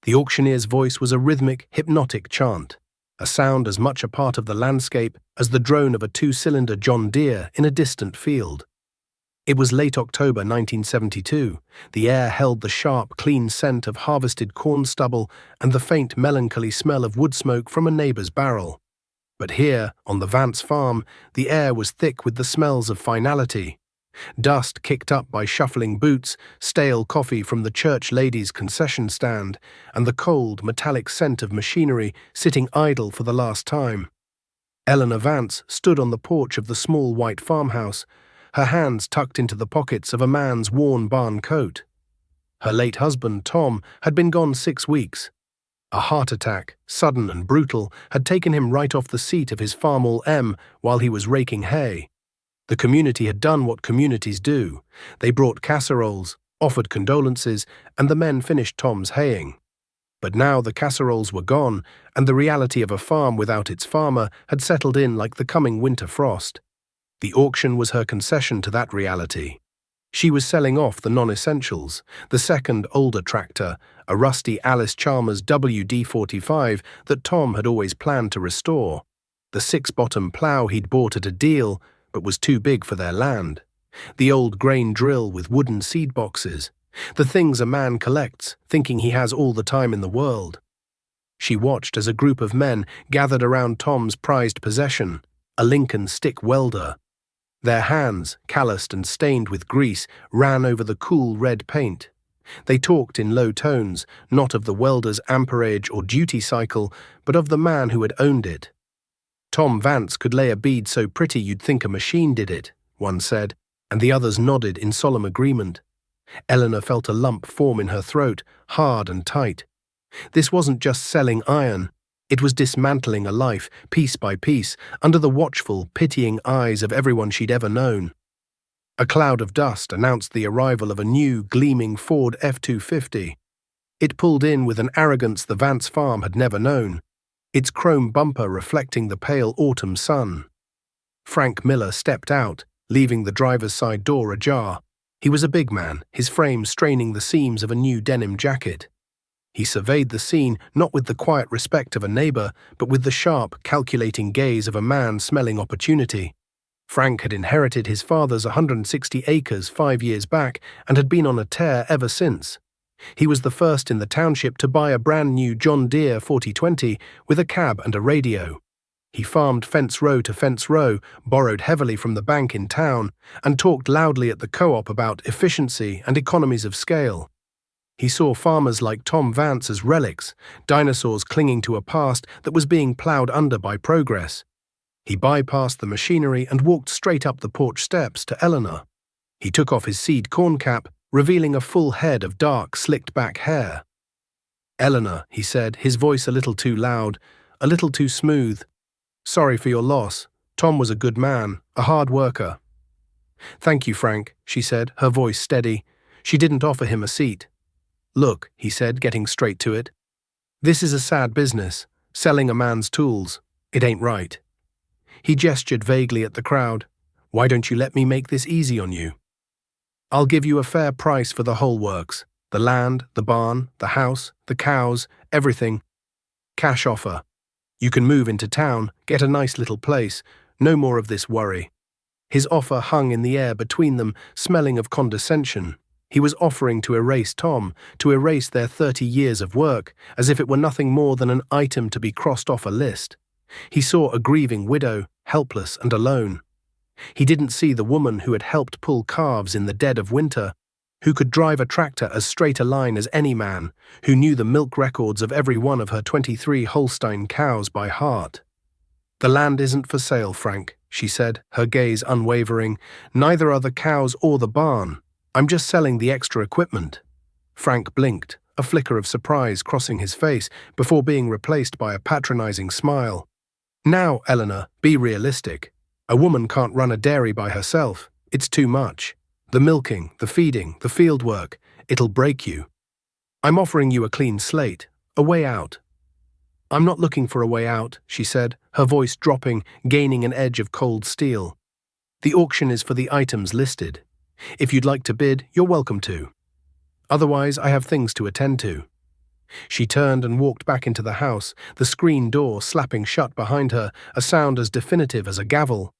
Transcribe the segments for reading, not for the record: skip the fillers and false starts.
The auctioneer's voice was a rhythmic, hypnotic chant, a sound as much a part of the landscape as the drone of a two-cylinder John Deere in a distant field. It was late October 1972. The air held the sharp, clean scent of harvested corn stubble and the faint, melancholy smell of wood smoke from a neighbor's barrel. But here, on the Vance farm, the air was thick with the smells of finality. Dust kicked up by shuffling boots, stale coffee from the church lady's concession stand, and the cold, metallic scent of machinery sitting idle for the last time. Eleanor Vance stood on the porch of the small white farmhouse, her hands tucked into the pockets of a man's worn barn coat. Her late husband, Tom, had been gone 6 weeks. A heart attack, sudden and brutal, had taken him right off the seat of his Farmall M while he was raking hay. The community had done what communities do. They brought casseroles, offered condolences, and the men finished Tom's haying. But now the casseroles were gone, and the reality of a farm without its farmer had settled in like the coming winter frost. The auction was her concession to that reality. She was selling off the non-essentials, the second, older tractor, a rusty Alice Chalmers WD-45 that Tom had always planned to restore, the 6-bottom plough he'd bought at a deal but was too big for their land, the old grain drill with wooden seed boxes, the things a man collects, thinking he has all the time in the world. She watched as a group of men gathered around Tom's prized possession, a Lincoln stick welder. Their hands, calloused and stained with grease, ran over the cool red paint. They talked in low tones, not of the welder's amperage or duty cycle, but of the man who had owned it. Tom Vance could lay a bead so pretty you'd think a machine did it, one said, and the others nodded in solemn agreement. Eleanor felt a lump form in her throat, hard and tight. This wasn't just selling iron. It was dismantling a life, piece by piece, under the watchful, pitying eyes of everyone she'd ever known. A cloud of dust announced the arrival of a new, gleaming Ford F-250. It pulled in with an arrogance the Vance farm had never known, its chrome bumper reflecting the pale autumn sun. Frank Miller stepped out, leaving the driver's side door ajar. He was a big man, his frame straining the seams of a new denim jacket. He surveyed the scene not with the quiet respect of a neighbor, but with the sharp, calculating gaze of a man smelling opportunity. Frank had inherited his father's 160 acres 5 years back and had been on a tear ever since. He was the first in the township to buy a brand-new John Deere 4020 with a cab and a radio. He farmed fence row to fence row, borrowed heavily from the bank in town, and talked loudly at the co-op about efficiency and economies of scale. He saw farmers like Tom Vance as relics, dinosaurs clinging to a past that was being ploughed under by progress. He bypassed the machinery and walked straight up the porch steps to Eleanor. He took off his seed corn cap, revealing a full head of dark, slicked-back hair. "Eleanor," he said, his voice a little too loud, a little too smooth. "Sorry for your loss. Tom was a good man, a hard worker." "Thank you, Frank," she said, her voice steady. She didn't offer him a seat. "Look," he said, getting straight to it. "This is a sad business, selling a man's tools. It ain't right." He gestured vaguely at the crowd. "Why don't you let me make this easy on you? I'll give you a fair price for the whole works, the land, the barn, the house, the cows, everything. Cash offer. You can move into town, get a nice little place, no more of this worry." His offer hung in the air between them, smelling of condescension. He was offering to erase Tom, to erase their 30 years of work, as if it were nothing more than an item to be crossed off a list. He saw a grieving widow, helpless and alone. He didn't see the woman who had helped pull calves in the dead of winter, who could drive a tractor as straight a line as any man, who knew the milk records of every one of her 23 Holstein cows by heart. "The land isn't for sale, Frank," she said, her gaze unwavering. "Neither are the cows or the barn. I'm just selling the extra equipment." Frank blinked, a flicker of surprise crossing his face before being replaced by a patronizing smile. "Now, Eleanor, be realistic. A woman can't run a dairy by herself. It's too much. The milking, the feeding, the field work, it'll break you. I'm offering you a clean slate, a way out." "I'm not looking for a way out," she said, her voice dropping, gaining an edge of cold steel. "The auction is for the items listed. If you'd like to bid, you're welcome to. Otherwise, I have things to attend to." She turned and walked back into the house, the screen door slapping shut behind her, a sound as definitive as a gavel.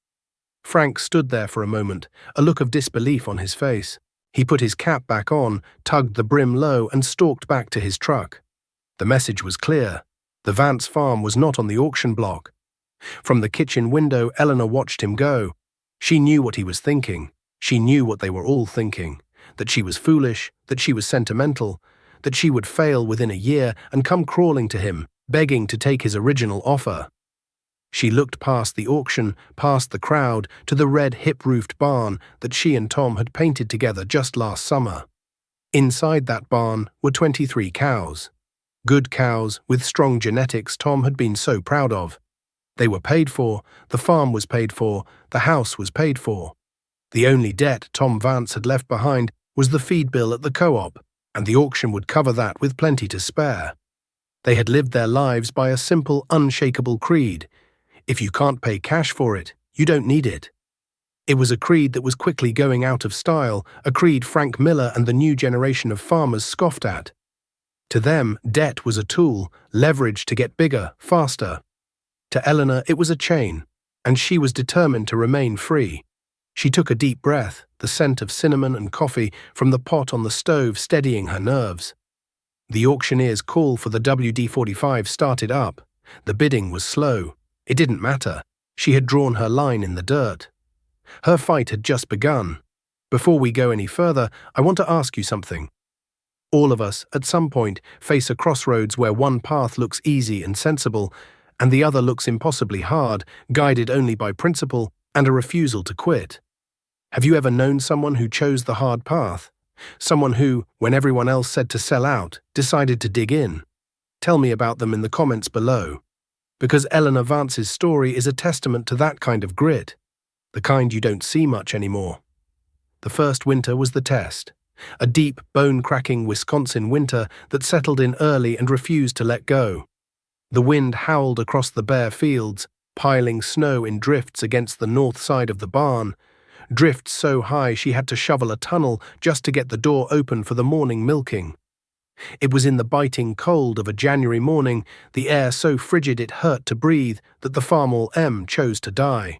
Frank stood there for a moment, a look of disbelief on his face. He put his cap back on, tugged the brim low, and stalked back to his truck. The message was clear. The Vance farm was not on the auction block. From the kitchen window, Eleanor watched him go. She knew what he was thinking. She knew what they were all thinking. That she was foolish, that she was sentimental, that she would fail within a year and come crawling to him, begging to take his original offer. She looked past the auction, past the crowd, to the red hip-roofed barn that she and Tom had painted together just last summer. Inside that barn were 23 cows. Good cows with strong genetics Tom had been so proud of. They were paid for, the farm was paid for, the house was paid for. The only debt Tom Vance had left behind was the feed bill at the co-op, and the auction would cover that with plenty to spare. They had lived their lives by a simple, unshakable creed. If you can't pay cash for it, you don't need it. It was a creed that was quickly going out of style, a creed Frank Miller and the new generation of farmers scoffed at. To them, debt was a tool, leverage to get bigger, faster. To Eleanor, it was a chain, and she was determined to remain free. She took a deep breath, the scent of cinnamon and coffee from the pot on the stove steadying her nerves. The auctioneer's call for the WD-45 started up. The bidding was slow. It didn't matter. She had drawn her line in the dirt. Her fight had just begun. Before we go any further, I want to ask you something. All of us, at some point, face a crossroads where one path looks easy and sensible, and the other looks impossibly hard, guided only by principle and a refusal to quit. Have you ever known someone who chose the hard path? Someone who, when everyone else said to sell out, decided to dig in? Tell me about them in the comments below. Because Eleanor Vance's story is a testament to that kind of grit, the kind you don't see much anymore. The first winter was the test. A deep, bone-cracking Wisconsin winter that settled in early and refused to let go. The wind howled across the bare fields, piling snow in drifts against the north side of the barn, drifts so high she had to shovel a tunnel just to get the door open for the morning milking. It was in the biting cold of a January morning, the air so frigid it hurt to breathe, that the Farmall M chose to die.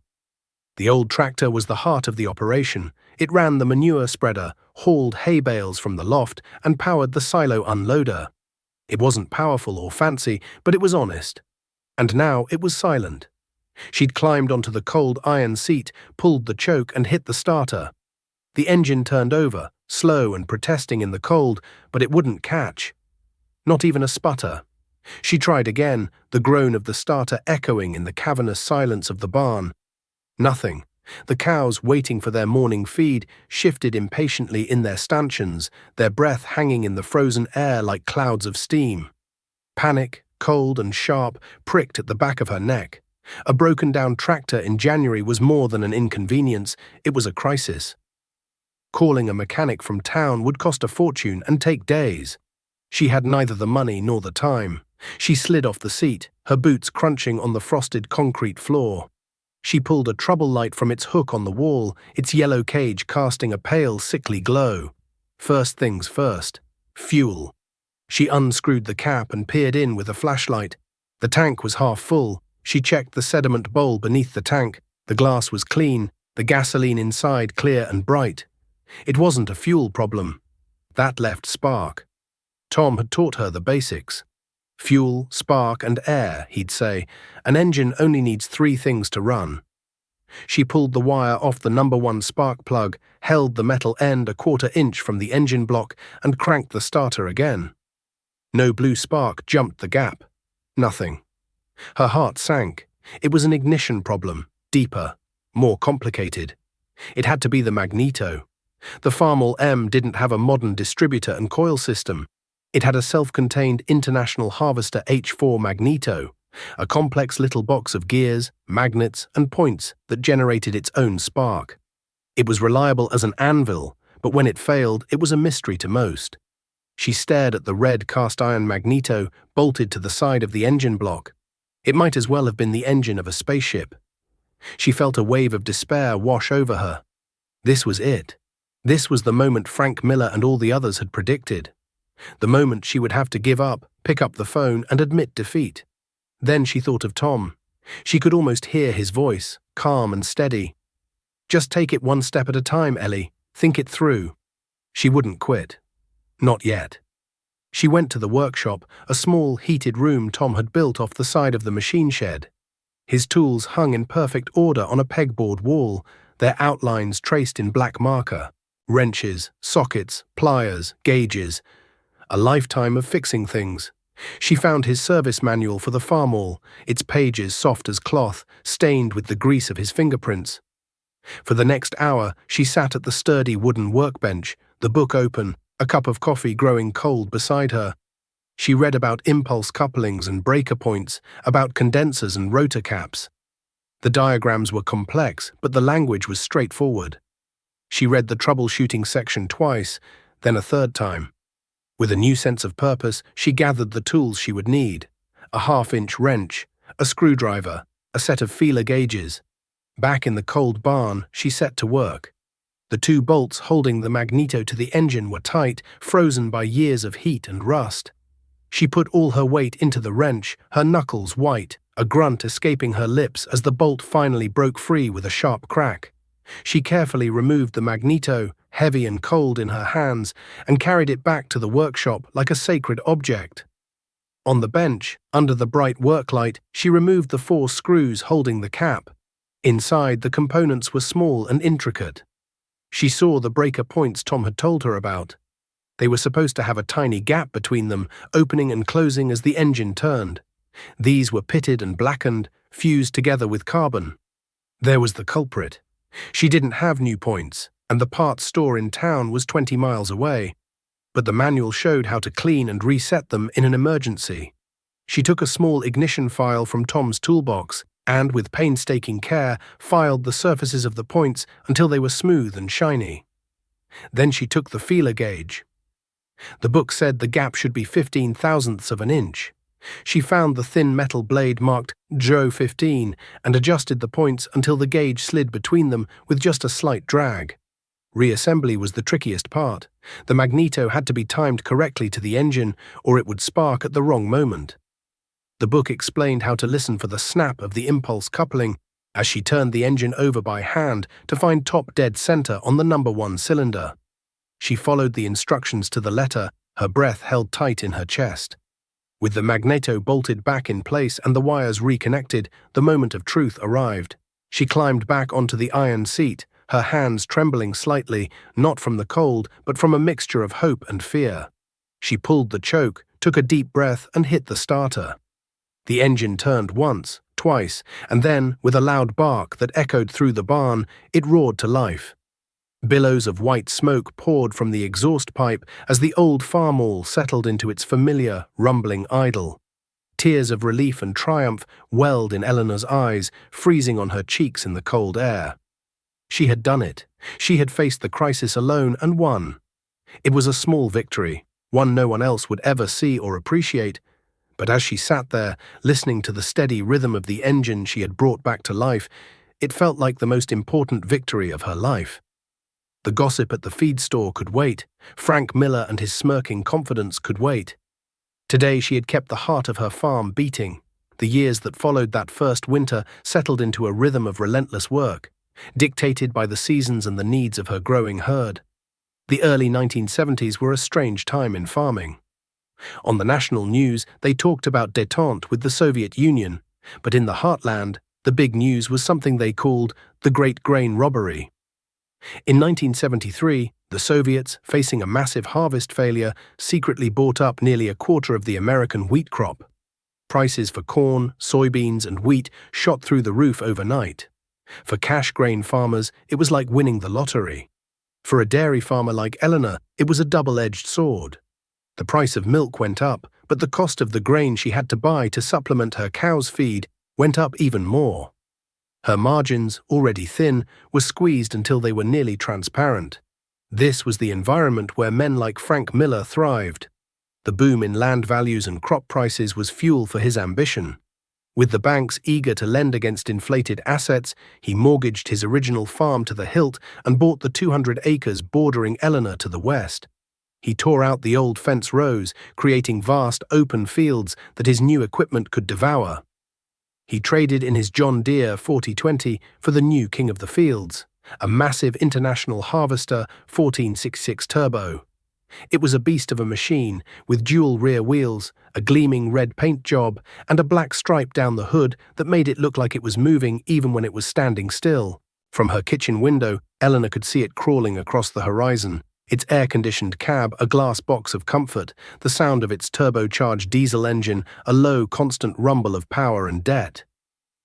The old tractor was the heart of the operation. It ran the manure spreader, hauled hay bales from the loft, and powered the silo unloader. It wasn't powerful or fancy, but it was honest. And now it was silent. She'd climbed onto the cold iron seat, pulled the choke, and hit the starter. The engine turned over, slow and protesting in the cold, but it wouldn't catch. Not even a sputter. She tried again, the groan of the starter echoing in the cavernous silence of the barn. Nothing. The cows, waiting for their morning feed, shifted impatiently in their stanchions, their breath hanging in the frozen air like clouds of steam. Panic, cold and sharp, pricked at the back of her neck. A broken-down tractor in January was more than an inconvenience, it was a crisis. Calling a mechanic from town would cost a fortune and take days. She had neither the money nor the time. She slid off the seat, her boots crunching on the frosted concrete floor. She pulled a trouble light from its hook on the wall, its yellow cage casting a pale, sickly glow. First things first. Fuel. She unscrewed the cap and peered in with a flashlight. The tank was half full. She checked the sediment bowl beneath the tank. The glass was clean, the gasoline inside clear and bright. It wasn't a fuel problem. That left spark. Tom had taught her the basics. Fuel, spark, and air, he'd say. An engine only needs 3 things to run. She pulled the wire off the number 1 spark plug, held the metal end a 1/4 inch from the engine block, and cranked the starter again. No blue spark jumped the gap. Nothing. Her heart sank. It was an ignition problem, deeper, more complicated. It had to be the magneto. The Farmall M didn't have a modern distributor and coil system. It had a self-contained International Harvester H4 magneto, a complex little box of gears, magnets, and points that generated its own spark. It was reliable as an anvil, but when it failed, it was a mystery to most. She stared at the red cast-iron magneto bolted to the side of the engine block. It might as well have been the engine of a spaceship. She felt a wave of despair wash over her. This was it. This was the moment Frank Miller and all the others had predicted. The moment she would have to give up, pick up the phone, and admit defeat. Then she thought of Tom. She could almost hear his voice, calm and steady. "Just take it one step at a time, Ellie. Think it through." She wouldn't quit. Not yet. She went to the workshop, a small, heated room Tom had built off the side of the machine shed. His tools hung in perfect order on a pegboard wall, their outlines traced in black marker. Wrenches, sockets, pliers, gauges. A lifetime of fixing things. She found his service manual for the Farmall, its pages soft as cloth, stained with the grease of his fingerprints. For the next hour, she sat at the sturdy wooden workbench, the book open, a cup of coffee growing cold beside her. She read about impulse couplings and breaker points, about condensers and rotor caps. The diagrams were complex, but the language was straightforward. She read the troubleshooting section twice, then a third time. With a new sense of purpose, she gathered the tools she would need: a half-inch wrench, a screwdriver, a set of feeler gauges. Back in the cold barn, she set to work. The two bolts holding the magneto to the engine were tight, frozen by years of heat and rust. She put all her weight into the wrench, her knuckles white, a grunt escaping her lips as the bolt finally broke free with a sharp crack. She carefully removed the magneto, heavy and cold in her hands, and carried it back to the workshop like a sacred object. On the bench, under the bright worklight, she removed the 4 screws holding the cap. Inside, the components were small and intricate. She saw the breaker points Tom had told her about. They were supposed to have a tiny gap between them, opening and closing as the engine turned. These were pitted and blackened, fused together with carbon. There was the culprit. She didn't have new points, and the parts store in town was 20 miles away. But the manual showed how to clean and reset them in an emergency. She took a small ignition file from Tom's toolbox and, with painstaking care, filed the surfaces of the points until they were smooth and shiny. Then she took the feeler gauge. The book said the gap should be 15 thousandths of an inch. She found the thin metal blade marked Joe 15 and adjusted the points until the gauge slid between them with just a slight drag. Reassembly was the trickiest part. The magneto had to be timed correctly to the engine, or it would spark at the wrong moment. The book explained how to listen for the snap of the impulse coupling as she turned the engine over by hand to find top dead center on the number 1 cylinder. She followed the instructions to the letter, her breath held tight in her chest. With the magneto bolted back in place and the wires reconnected, the moment of truth arrived. She climbed back onto the iron seat, her hands trembling slightly, not from the cold, but from a mixture of hope and fear. She pulled the choke, took a deep breath, and hit the starter. The engine turned once, twice, and then, with a loud bark that echoed through the barn, it roared to life. Billows of white smoke poured from the exhaust pipe as the old Farmall settled into its familiar, rumbling idle. Tears of relief and triumph welled in Eleanor's eyes, freezing on her cheeks in the cold air. She had done it. She had faced the crisis alone and won. It was a small victory, one no one else would ever see or appreciate, but as she sat there, listening to the steady rhythm of the engine she had brought back to life, it felt like the most important victory of her life. The gossip at the feed store could wait. Frank Miller and his smirking confidence could wait. Today she had kept the heart of her farm beating. The years that followed that first winter settled into a rhythm of relentless work, dictated by the seasons and the needs of her growing herd. The early 1970s were a strange time in farming. On the national news, they talked about détente with the Soviet Union, but in the heartland, the big news was something they called the Great Grain Robbery. In 1973, the Soviets, facing a massive harvest failure, secretly bought up nearly a quarter of the American wheat crop. Prices for corn, soybeans, and wheat shot through the roof overnight. For cash grain farmers, it was like winning the lottery. For a dairy farmer like Eleanor, it was a double-edged sword. The price of milk went up, but the cost of the grain she had to buy to supplement her cow's feed went up even more. Her margins, already thin, were squeezed until they were nearly transparent. This was the environment where men like Frank Miller thrived. The boom in land values and crop prices was fuel for his ambition. With the banks eager to lend against inflated assets, he mortgaged his original farm to the hilt and bought the 200 acres bordering Eleanor to the west. He tore out the old fence rows, creating vast open fields that his new equipment could devour. He traded in his John Deere 4020 for the new King of the Fields, a massive International Harvester 1466 Turbo. It was a beast of a machine, with dual rear wheels, a gleaming red paint job, and a black stripe down the hood that made it look like it was moving even when it was standing still. From her kitchen window, Eleanor could see it crawling across the horizon, its air-conditioned cab a glass box of comfort, the sound of its turbocharged diesel engine a low, constant rumble of power and debt.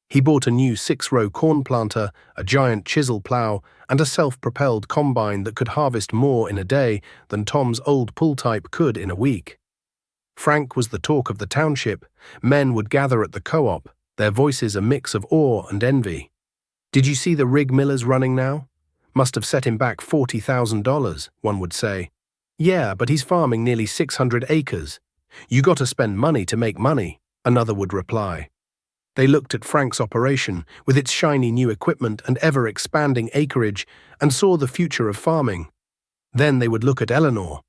He bought a new 6-row corn planter, a giant chisel plow, and a self-propelled combine that could harvest more in a day than Tom's old pull-type could in a week. Frank was the talk of the township. Men would gather at the co-op, their voices a mix of awe and envy. "Did you see the rig Miller's running now? Must have set him back $40,000, one would say. "Yeah, but he's farming nearly 600 acres. You got to spend money to make money," another would reply. They looked at Frank's operation, with its shiny new equipment and ever-expanding acreage, and saw the future of farming. Then they would look at Eleanor.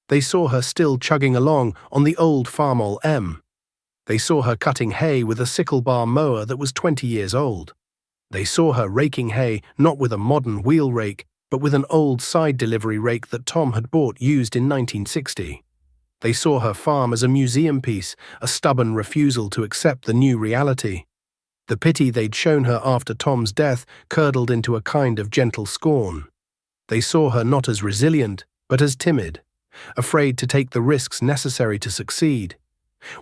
They saw her still chugging along on the old Farmall M. They saw her cutting hay with a sickle bar mower that was 20 years old. They saw her raking hay not with a modern wheel rake, but with an old side delivery rake that Tom had bought used in 1960. They saw her farm as a museum piece, a stubborn refusal to accept the new reality. The pity they'd shown her after Tom's death curdled into a kind of gentle scorn. They saw her not as resilient, but as timid, afraid to take the risks necessary to succeed.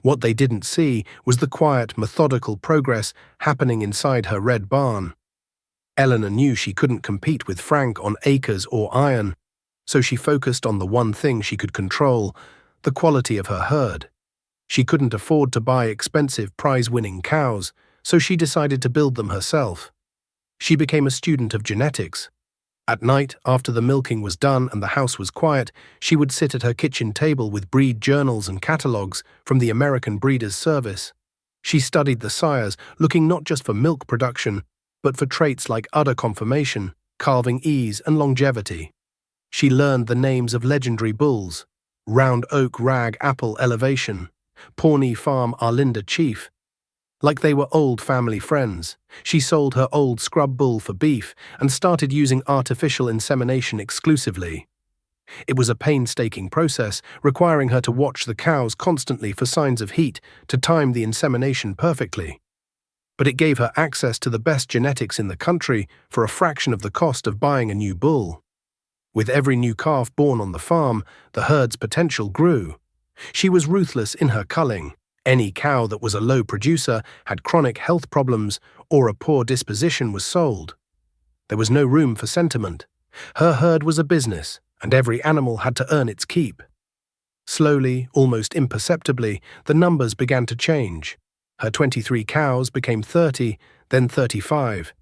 What they didn't see was the quiet, methodical progress happening inside her red barn. Eleanor knew she couldn't compete with Frank on acres or iron, so she focused on the one thing she could control, the quality of her herd. She couldn't afford to buy expensive prize-winning cows, so she decided to build them herself. She became a student of genetics. At night, after the milking was done and the house was quiet, she would sit at her kitchen table with breed journals and catalogues from the American Breeders' Service. She studied the sires, looking not just for milk production, but for traits like udder conformation, calving ease, and longevity. She learned the names of legendary bulls: Round Oak Rag Apple Elevation, Pawnee Farm Arlinda Chief. Like they were old family friends, she sold her old scrub bull for beef and started using artificial insemination exclusively. It was a painstaking process, requiring her to watch the cows constantly for signs of heat to time the insemination perfectly. But it gave her access to the best genetics in the country for a fraction of the cost of buying a new bull. With every new calf born on the farm, the herd's potential grew. She was ruthless in her culling. Any cow that was a low producer, had chronic health problems, or a poor disposition was sold. There was no room for sentiment. Her herd was a business, and every animal had to earn its keep. Slowly, almost imperceptibly, the numbers began to change. Her 23 cows became 30, then 35.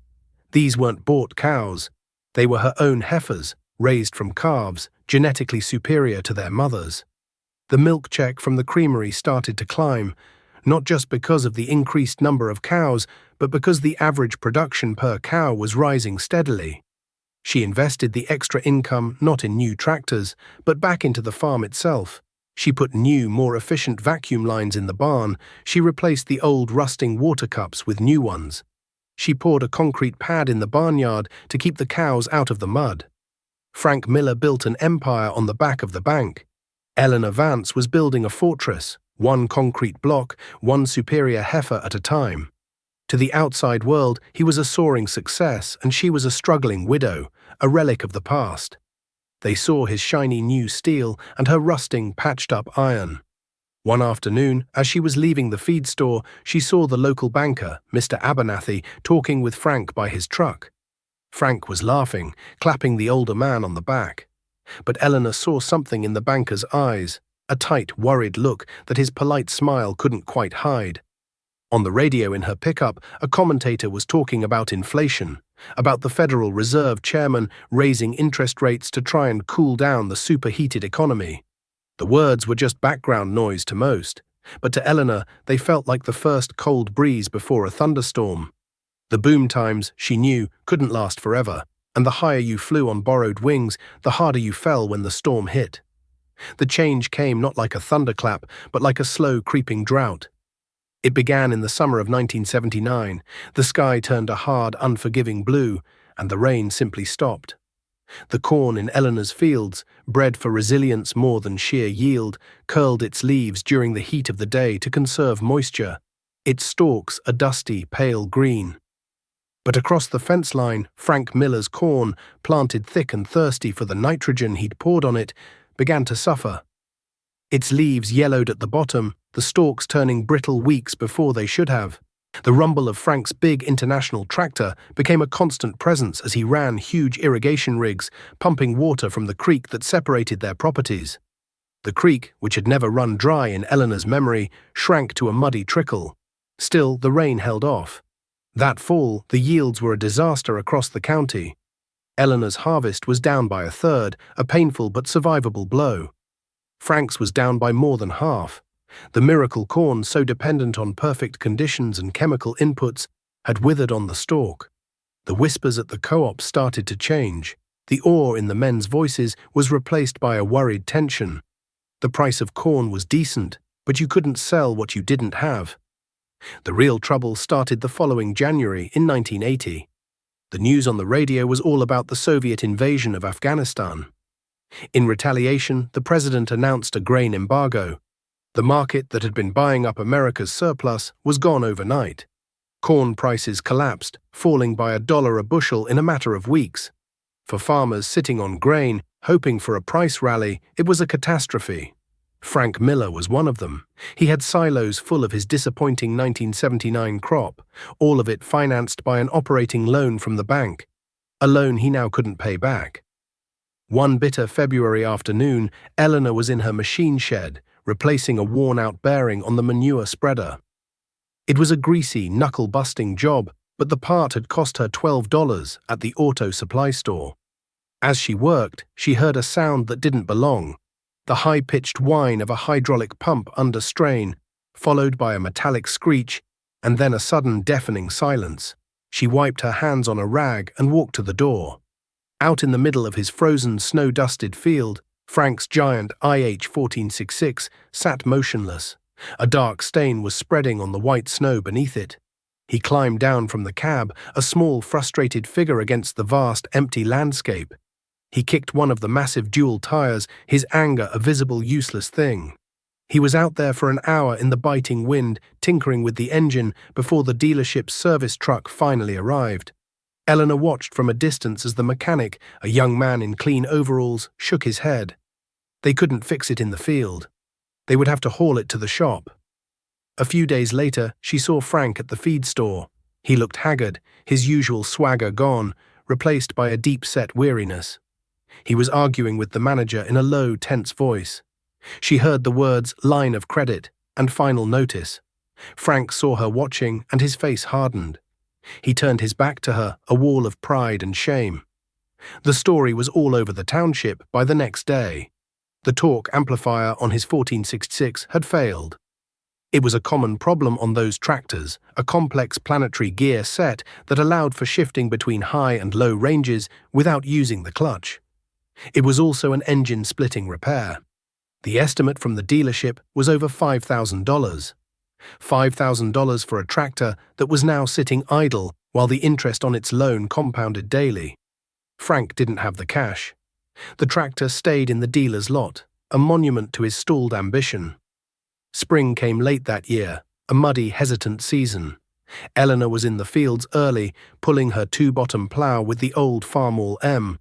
These weren't bought cows. They were her own heifers, raised from calves, genetically superior to their mothers. The milk check from the creamery started to climb, not just because of the increased number of cows, but because the average production per cow was rising steadily. She invested the extra income not in new tractors, but back into the farm itself. She put new, more efficient vacuum lines in the barn. She replaced the old rusting water cups with new ones. She poured a concrete pad in the barnyard to keep the cows out of the mud. Frank Miller built an empire on the back of the bank. Eleanor Vance was building a fortress, one concrete block, one superior heifer at a time. To the outside world, he was a soaring success, and she was a struggling widow, a relic of the past. They saw his shiny new steel and her rusting, patched-up iron. One afternoon, as she was leaving the feed store, she saw the local banker, Mr. Abernathy, talking with Frank by his truck. Frank was laughing, clapping the older man on the back. But Eleanor saw something in the banker's eyes, a tight, worried look that his polite smile couldn't quite hide. On the radio in her pickup, a commentator was talking about inflation, about the Federal Reserve chairman raising interest rates to try and cool down the superheated economy. The words were just background noise to most, but to Eleanor they felt like the first cold breeze before a thunderstorm. The boom times, she knew, couldn't last forever, and the higher you flew on borrowed wings, the harder you fell when the storm hit. The change came not like a thunderclap, but like a slow, creeping drought. It began in the summer of 1979. The sky turned a hard, unforgiving blue, and the rain simply stopped. The corn in Eleanor's fields, bred for resilience more than sheer yield, curled its leaves during the heat of the day to conserve moisture, its stalks a dusty, pale green. But across the fence line, Frank Miller's corn, planted thick and thirsty for the nitrogen he'd poured on it, began to suffer. Its leaves yellowed at the bottom, the stalks turning brittle weeks before they should have. The rumble of Frank's big international tractor became a constant presence as he ran huge irrigation rigs, pumping water from the creek that separated their properties. The creek, which had never run dry in Eleanor's memory, shrank to a muddy trickle. Still, the rain held off. That fall, the yields were a disaster across the county. Eleanor's harvest was down by a third, a painful but survivable blow. Frank's was down by more than half. The miracle corn, so dependent on perfect conditions and chemical inputs, had withered on the stalk. The whispers at the co-op started to change. The awe in the men's voices was replaced by a worried tension. The price of corn was decent, but you couldn't sell what you didn't have. The real trouble started the following January in 1980. The news on the radio was all about the Soviet invasion of Afghanistan. In retaliation, the president announced a grain embargo. The market that had been buying up America's surplus was gone overnight. Corn prices collapsed, falling by $1 a bushel in a matter of weeks. For farmers sitting on grain, hoping for a price rally, it was a catastrophe. Frank Miller was one of them. He had silos full of his disappointing 1979 crop, all of it financed by an operating loan from the bank, a loan he now couldn't pay back. One bitter February afternoon, Eleanor was in her machine shed, replacing a worn-out bearing on the manure spreader. It was a greasy, knuckle-busting job, but the part had cost her $12 at the auto supply store. As she worked, she heard a sound that didn't belong, the high-pitched whine of a hydraulic pump under strain, followed by a metallic screech, and then a sudden deafening silence. She wiped her hands on a rag and walked to the door. Out in the middle of his frozen, snow-dusted field, Frank's giant IH-1466 sat motionless. A dark stain was spreading on the white snow beneath it. He climbed down from the cab, a small, frustrated figure against the vast, empty landscape. He kicked one of the massive dual tires, his anger a visible, useless thing. He was out there for an hour in the biting wind, tinkering with the engine before the dealership's service truck finally arrived. Eleanor watched from a distance as the mechanic, a young man in clean overalls, shook his head. They couldn't fix it in the field. They would have to haul it to the shop. A few days later, she saw Frank at the feed store. He looked haggard, his usual swagger gone, replaced by a deep-set weariness. He was arguing with the manager in a low, tense voice. She heard the words line of credit and final notice. Frank saw her watching, and his face hardened. He turned his back to her, a wall of pride and shame. The story was all over the township by the next day. The torque amplifier on his 1466 had failed. It was a common problem on those tractors, a complex planetary gear set that allowed for shifting between high and low ranges without using the clutch. It was also an engine-splitting repair. The estimate from the dealership was over $5,000. $5,000 for a tractor that was now sitting idle while the interest on its loan compounded daily. Frank didn't have the cash. The tractor stayed in the dealer's lot, a monument to his stalled ambition. Spring came late that year, a muddy, hesitant season. Eleanor was in the fields early, pulling her two-bottom plow with the old Farmall M.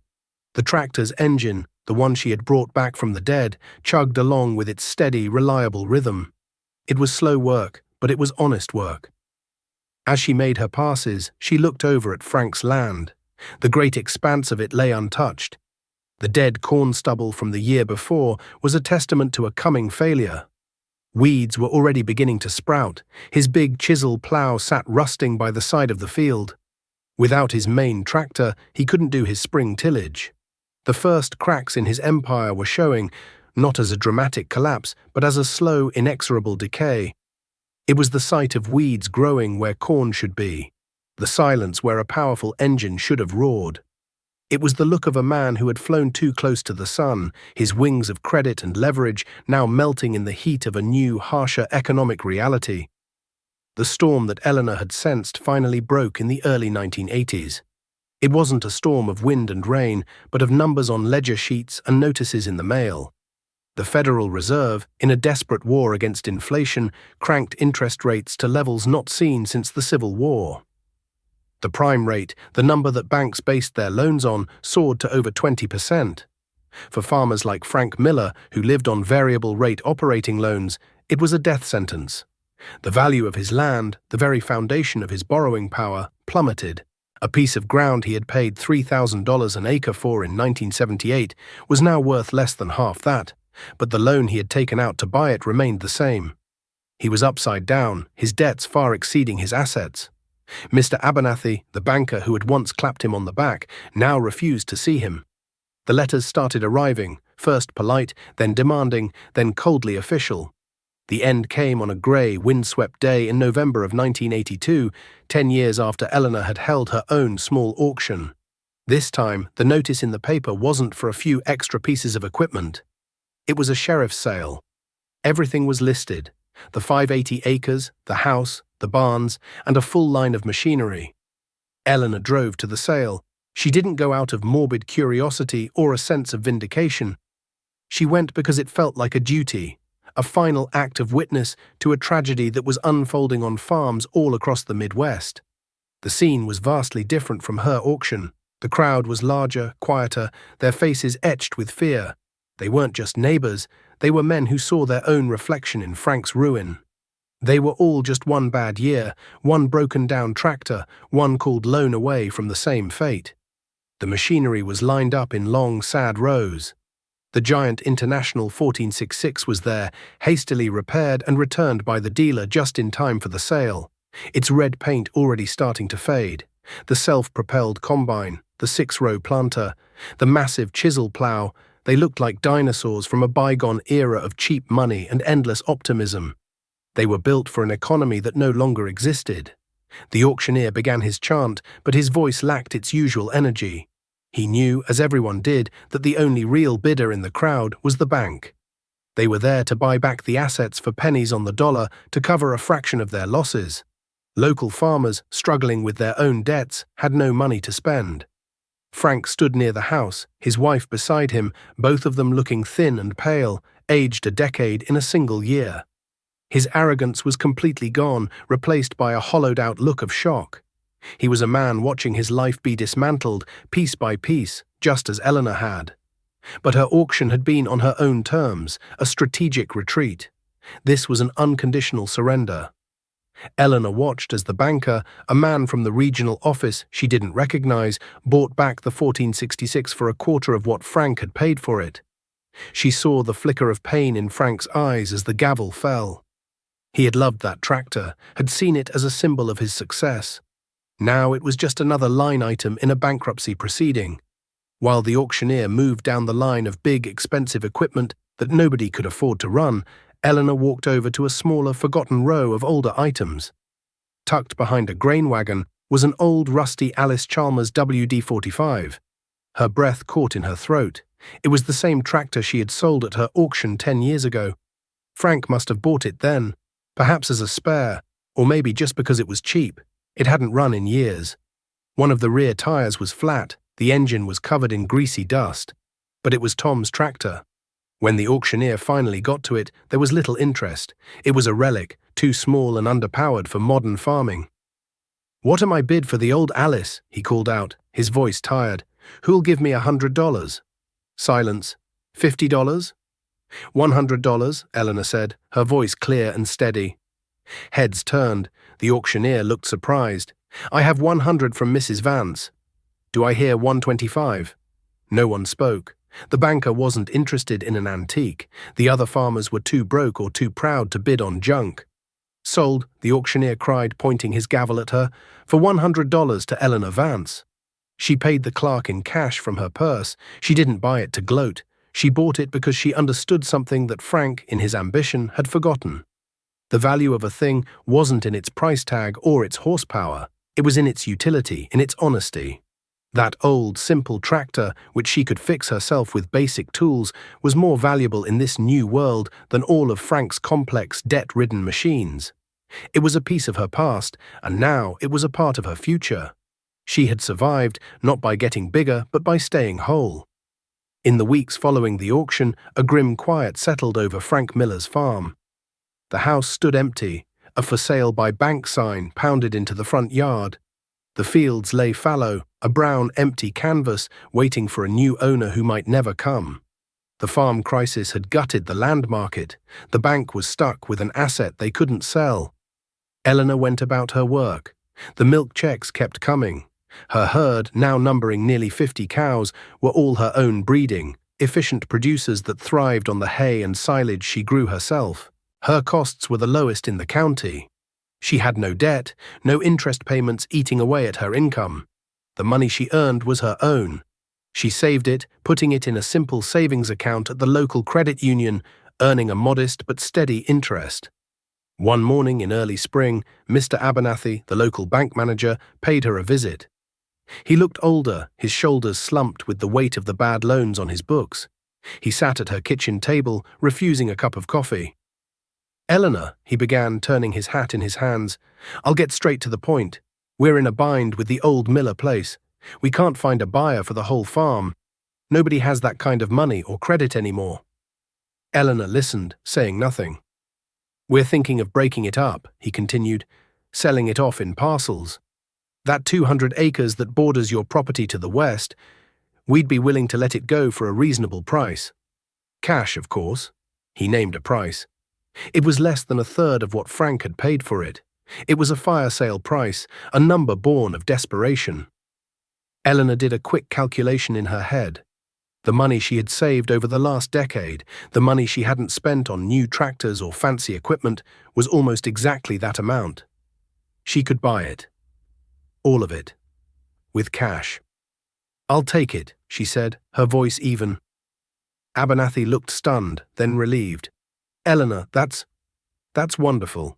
The tractor's engine, the one she had brought back from the dead, chugged along with its steady, reliable rhythm. It was slow work, but it was honest work. As she made her passes, she looked over at Frank's land. The great expanse of it lay untouched. The dead corn stubble from the year before was a testament to a coming failure. Weeds were already beginning to sprout. His big chisel plow sat rusting by the side of the field. Without his main tractor, he couldn't do his spring tillage. The first cracks in his empire were showing, not as a dramatic collapse, but as a slow, inexorable decay. It was the sight of weeds growing where corn should be, the silence where a powerful engine should have roared. It was the look of a man who had flown too close to the sun, his wings of credit and leverage now melting in the heat of a new, harsher economic reality. The storm that Eleanor had sensed finally broke in the early 1980s. It wasn't a storm of wind and rain, but of numbers on ledger sheets and notices in the mail. The Federal Reserve, in a desperate war against inflation, cranked interest rates to levels not seen since the Civil War. The prime rate, the number that banks based their loans on, soared to over 20%. For farmers like Frank Miller, who lived on variable rate operating loans, it was a death sentence. The value of his land, the very foundation of his borrowing power, plummeted. A piece of ground he had paid $3,000 an acre for in 1978 was now worth less than half that, but the loan he had taken out to buy it remained the same. He was upside down, his debts far exceeding his assets. Mr. Abernathy, the banker who had once clapped him on the back, now refused to see him. The letters started arriving, first polite, then demanding, then coldly official. The end came on a grey, windswept day in November of 1982, 10 years after Eleanor had held her own small auction. This time, the notice in the paper wasn't for a few extra pieces of equipment. It was a sheriff's sale. Everything was listed: the 580 acres, the house, the barns, and a full line of machinery. Eleanor drove to the sale. She didn't go out of morbid curiosity or a sense of vindication. She went because it felt like a duty, a final act of witness to a tragedy that was unfolding on farms all across the Midwest. The scene was vastly different from her auction. The crowd was larger, quieter, their faces etched with fear. They weren't just neighbors, they were men who saw their own reflection in Frank's ruin. They were all just one bad year, one broken-down tractor, one called loan away from the same fate. The machinery was lined up in long, sad rows. The giant International 1466 was there, hastily repaired and returned by the dealer just in time for the sale, its red paint already starting to fade. The self-propelled combine, the 6-row planter, the massive chisel plow, they looked like dinosaurs from a bygone era of cheap money and endless optimism. They were built for an economy that no longer existed. The auctioneer began his chant, but his voice lacked its usual energy. He knew, as everyone did, that the only real bidder in the crowd was the bank. They were there to buy back the assets for pennies on the dollar to cover a fraction of their losses. Local farmers, struggling with their own debts, had no money to spend. Frank stood near the house, his wife beside him, both of them looking thin and pale, aged a decade in a single year. His arrogance was completely gone, replaced by a hollowed-out look of shock. He was a man watching his life be dismantled, piece by piece, just as Eleanor had. But her auction had been on her own terms, a strategic retreat. This was an unconditional surrender. Eleanor watched as the banker, a man from the regional office she didn't recognize, bought back the 1466 for a quarter of what Frank had paid for it. She saw the flicker of pain in Frank's eyes as the gavel fell. He had loved that tractor, had seen it as a symbol of his success. Now it was just another line item in a bankruptcy proceeding. While the auctioneer moved down the line of big, expensive equipment that nobody could afford to run, Eleanor walked over to a smaller, forgotten row of older items. Tucked behind a grain wagon was an old, rusty Alice Chalmers WD-45. Her breath caught in her throat. It was the same tractor she had sold at her auction 10 years ago. Frank must have bought it then, perhaps as a spare, or maybe just because it was cheap. It hadn't run in years. One of the rear tires was flat, the engine was covered in greasy dust. But it was Tom's tractor. When the auctioneer finally got to it, there was little interest. It was a relic, too small and underpowered for modern farming. "What am I bid for the old Alice?" he called out, his voice tired. "Who'll give me $100? Silence. $50? $100, Eleanor said, her voice clear and steady. Heads turned. The auctioneer looked surprised. "I have 100 from Mrs. Vance." "Do I hear 125? No one spoke. The banker wasn't interested in an antique. The other farmers were too broke or too proud to bid on junk. "Sold," the auctioneer cried, pointing his gavel at her, "for $100 to Eleanor Vance." She paid the clerk in cash from her purse. She didn't buy it to gloat. She bought it because she understood something that Frank, in his ambition, had forgotten. The value of a thing wasn't in its price tag or its horsepower. It was in its utility, in its honesty. That old, simple tractor, which she could fix herself with basic tools, was more valuable in this new world than all of Frank's complex, debt-ridden machines. It was a piece of her past, and now it was a part of her future. She had survived, not by getting bigger, but by staying whole. In the weeks following the auction, a grim quiet settled over Frank Miller's farm. The house stood empty, a for sale by bank sign pounded into the front yard. The fields lay fallow, a brown, empty canvas waiting for a new owner who might never come. The farm crisis had gutted the land market. The bank was stuck with an asset they couldn't sell. Eleanor went about her work. The milk checks kept coming. Her herd, now numbering nearly 50 cows, were all her own breeding, efficient producers that thrived on the hay and silage she grew herself. Her costs were the lowest in the county. She had no debt, no interest payments eating away at her income. The money she earned was her own. She saved it, putting it in a simple savings account at the local credit union, earning a modest but steady interest. One morning in early spring, Mr. Abernathy, the local bank manager, paid her a visit. He looked older, his shoulders slumped with the weight of the bad loans on his books. He sat at her kitchen table, refusing a cup of coffee. "Eleanor," he began, turning his hat in his hands, "I'll get straight to the point. We're in a bind with the old Miller place. We can't find a buyer for the whole farm. Nobody has that kind of money or credit anymore." Eleanor listened, saying nothing. "We're thinking of breaking it up," he continued, "selling it off in parcels. That 200 acres that borders your property to the west, we'd be willing to let it go for a reasonable price. Cash, of course." He named a price. It was less than a third of what Frank had paid for it. It was a fire sale price, a number born of desperation. Eleanor did a quick calculation in her head. The money she had saved over the last decade, the money she hadn't spent on new tractors or fancy equipment, was almost exactly that amount. She could buy it. All of it. With cash. "I'll take it," she said, her voice even. Abernathy looked stunned, then relieved. "Eleanor, that's wonderful.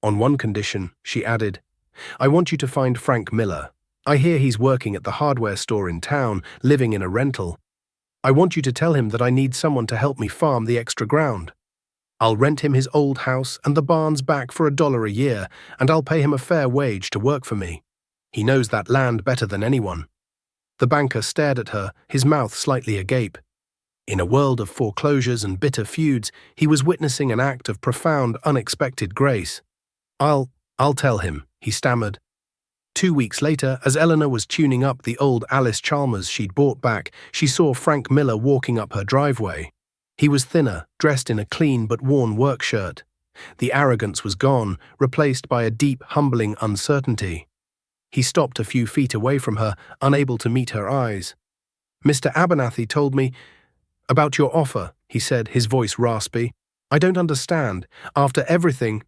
On one condition," she added. "I want you to find Frank Miller. I hear he's working at the hardware store in town, living in a rental. I want you to tell him that I need someone to help me farm the extra ground. I'll rent him his old house and the barns back for $1 a year, and I'll pay him a fair wage to work for me. He knows that land better than anyone." The banker stared at her, his mouth slightly agape. In a world of foreclosures and bitter feuds, he was witnessing an act of profound, unexpected grace. I'll tell him," he stammered. 2 weeks later, as Eleanor was tuning up the old Alice Chalmers she'd bought back, she saw Frank Miller walking up her driveway. He was thinner, dressed in a clean but worn work shirt. The arrogance was gone, replaced by a deep, humbling uncertainty. He stopped a few feet away from her, unable to meet her eyes. "Mr. Abernathy told me about your offer," he said, his voice raspy. "I don't understand. After everything—"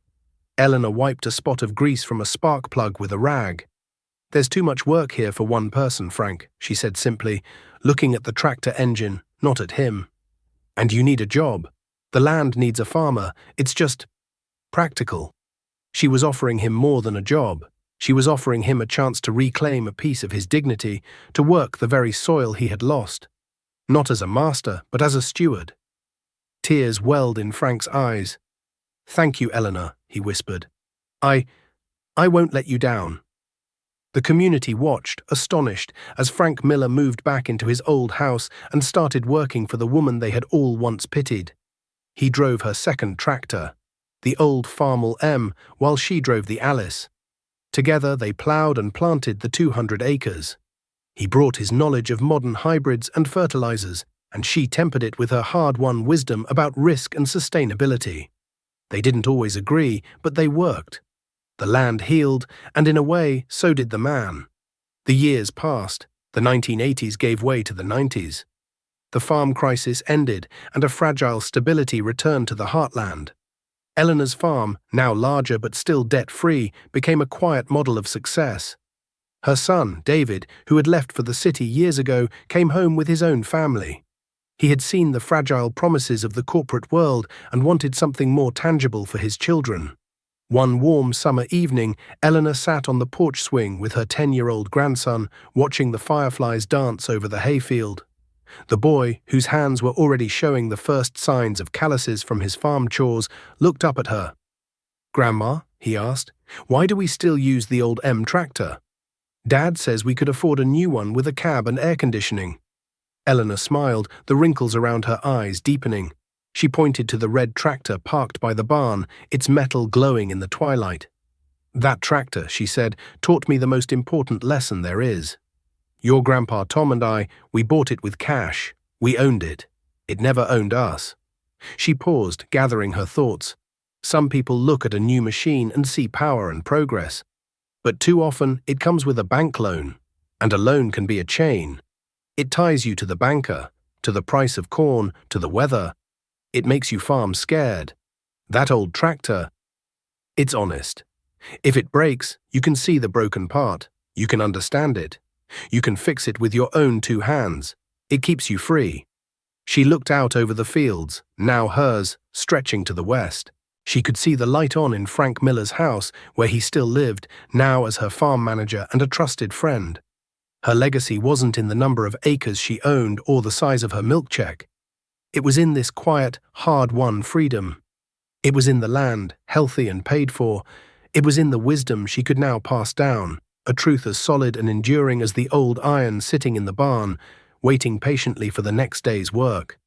Eleanor wiped a spot of grease from a spark plug with a rag. "There's too much work here for one person, Frank," she said simply, looking at the tractor engine, not at him. "And you need a job. The land needs a farmer. It's just practical." She was offering him more than a job. She was offering him a chance to reclaim a piece of his dignity, to work the very soil he had lost. Not as a master, but as a steward. Tears welled in Frank's eyes. "Thank you, Eleanor," he whispered. I won't let you down." The community watched, astonished, as Frank Miller moved back into his old house and started working for the woman they had all once pitied. He drove her second tractor, the old Farmall M, while she drove the Alice. Together they ploughed and planted the 200 acres. He brought his knowledge of modern hybrids and fertilizers, and she tempered it with her hard-won wisdom about risk and sustainability. They didn't always agree, but they worked. The land healed, and in a way, so did the man. The years passed. The 1980s gave way to the 90s. The farm crisis ended, and a fragile stability returned to the heartland. Eleanor's farm, now larger but still debt-free, became a quiet model of success. Her son, David, who had left for the city years ago, came home with his own family. He had seen the fragile promises of the corporate world and wanted something more tangible for his children. One warm summer evening, Eleanor sat on the porch swing with her 10-year-old grandson, watching the fireflies dance over the hayfield. The boy, whose hands were already showing the first signs of calluses from his farm chores, looked up at her. "Grandma," he asked, "why do we still use the old M tractor? Dad says we could afford a new one with a cab and air conditioning." Eleanor smiled, the wrinkles around her eyes deepening. She pointed to the red tractor parked by the barn, its metal glowing in the twilight. "That tractor," she said, "taught me the most important lesson there is. Your Grandpa Tom and I, we bought it with cash. We owned it. It never owned us." She paused, gathering her thoughts. Some people look at a new machine and see power and progress. But too often, it comes with a bank loan. And a loan can be a chain. It ties you to the banker, to the price of corn, to the weather. It makes you farm scared. That old tractor, it's honest. If it breaks, you can see the broken part. You can understand it. You can fix it with your own 2 hands. It keeps you free. She looked out over the fields, now hers, stretching to the west. She could see the light on in Frank Miller's house, where he still lived, now as her farm manager and a trusted friend. Her legacy wasn't in the number of acres she owned or the size of her milk check. It was in this quiet, hard-won freedom. It was in the land, healthy and paid for. It was in the wisdom she could now pass down, a truth as solid and enduring as the old iron sitting in the barn, waiting patiently for the next day's work.